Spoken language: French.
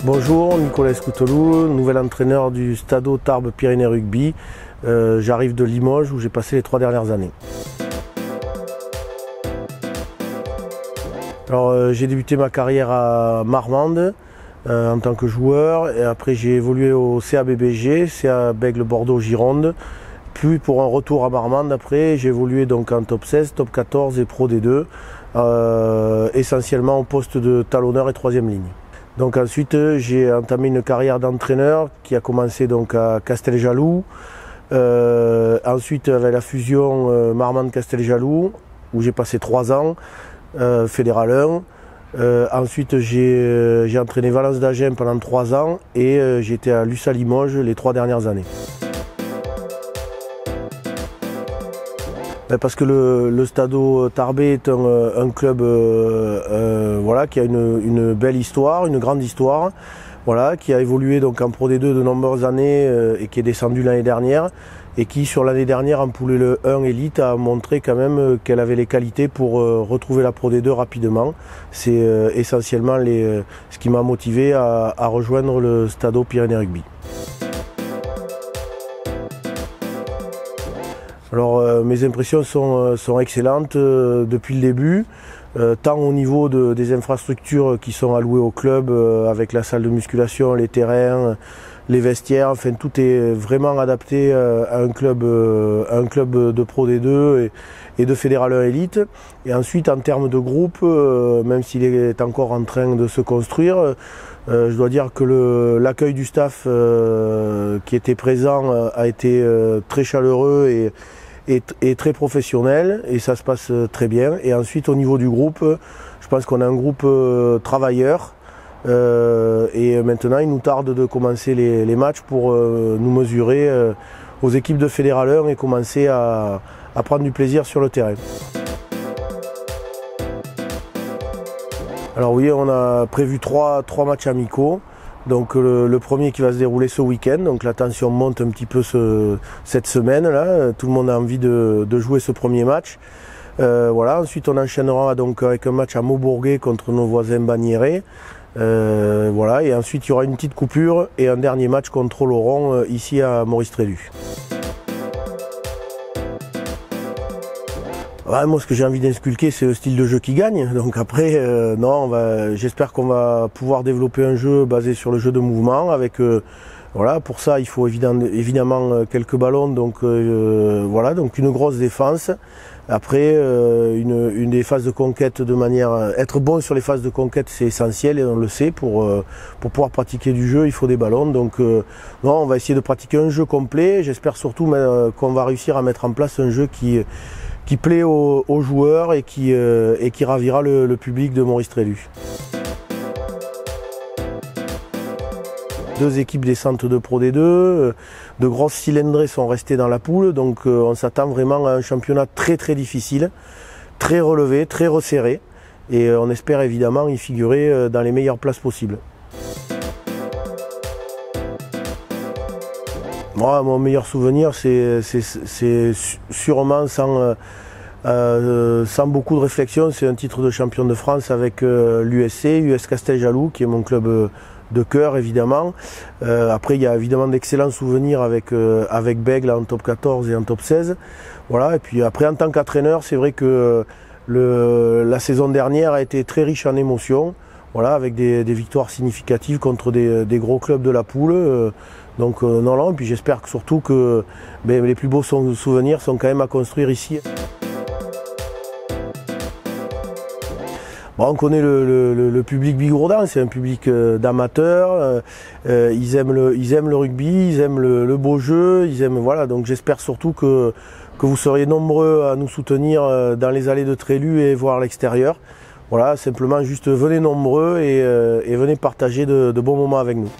Bonjour, Nicolas Escoutelou, nouvel entraîneur du Stado Tarbes Pyrénées Rugby. J'arrive de Limoges où j'ai passé les 3 dernières années. Alors j'ai débuté ma carrière à Marmande en tant que joueur et après j'ai évolué au CABBG, CA Bègles Bordeaux Gironde. Puis pour un retour à Marmande après, j'ai évolué donc en top 16, top 14 et pro D2, essentiellement au poste de talonneur et 3e ligne. Donc ensuite j'ai entamé une carrière d'entraîneur qui a commencé donc à Casteljaloux, ensuite avec la fusion Marmande-Casteljaloux où j'ai passé 3 ans, fédéral 1. Ensuite j'ai entraîné Valence d'Agen pendant 3 ans et j'étais à l'USA Limoges les 3 dernières années. Parce que le Stado Tarbais est un club voilà, qui a une belle histoire, une grande histoire, voilà, qui a évolué donc en Pro D2 de nombreuses années et qui est descendu l'année dernière et qui sur l'année dernière en Poule le 1 Elite a montré quand même qu'elle avait les qualités pour retrouver la Pro D2 rapidement. C'est essentiellement ce qui m'a motivé à rejoindre le Stado Pyrénées Rugby. Alors mes impressions sont excellentes depuis le début, tant au niveau des infrastructures qui sont allouées au club, avec la salle de musculation, les terrains, les vestiaires, enfin tout est vraiment adapté à un club de Pro D2 et de Fédéral 1 Elite. Et ensuite en termes de groupe, même s'il est encore en train de se construire, je dois dire que l'accueil du staff qui était présent a été très chaleureux et très professionnel et ça se passe très bien. Et ensuite au niveau du groupe, je pense qu'on a un groupe travailleur et maintenant il nous tarde de commencer les matchs pour nous mesurer aux équipes de Fédéral 1 et commencer à prendre du plaisir sur le terrain. Alors oui, on a prévu 3 matchs amicaux. Donc le premier qui va se dérouler ce week-end, donc la tension monte un petit peu cette semaine là, tout le monde a envie de jouer ce premier match. Voilà. Ensuite on enchaînera donc avec un match à Maubourguet contre nos voisins Bagnérais. Voilà. Et ensuite il y aura une petite coupure et un dernier match contre Oloron ici à Maurice-Trélu. Ouais, moi ce que j'ai envie d'inculquer c'est le style de jeu qui gagne, donc après j'espère qu'on va pouvoir développer un jeu basé sur le jeu de mouvement avec voilà, pour ça il faut évidemment quelques ballons, donc voilà, donc une grosse défense, après une des phases de conquête être bon sur les phases de conquête c'est essentiel et on le sait, pour pouvoir pratiquer du jeu il faut des ballons, donc non, on va essayer de pratiquer un jeu complet, j'espère surtout qu'on va réussir à mettre en place un jeu qui plaît aux joueurs et qui ravira le public de Maurice-Trélu. 2 équipes descentes de Pro D2, de grosses cylindrées sont restées dans la poule, donc on s'attend vraiment à un championnat très très difficile, très relevé, très resserré, et on espère évidemment y figurer dans les meilleures places possibles. Moi, mon meilleur souvenir, c'est sûrement sans beaucoup de réflexion, c'est un titre de champion de France avec l'USC, US Casteljaloux, qui est mon club de cœur évidemment. Après, il y a évidemment d'excellents souvenirs avec Bègles en top 14 et en top 16. Voilà. Et puis après, en tant qu'entraîneur, c'est vrai que la saison dernière a été très riche en émotions. Voilà, avec des victoires significatives contre des gros clubs de la poule. Donc non, et puis j'espère surtout que les plus beaux souvenirs sont quand même à construire ici. Bon, on connaît le public bigourdan, c'est un public d'amateurs, ils aiment le rugby, ils aiment le beau jeu, voilà, donc j'espère surtout que vous seriez nombreux à nous soutenir dans les allées de Trélu et voir l'extérieur. Voilà, simplement juste venez nombreux et venez partager de bons moments avec nous.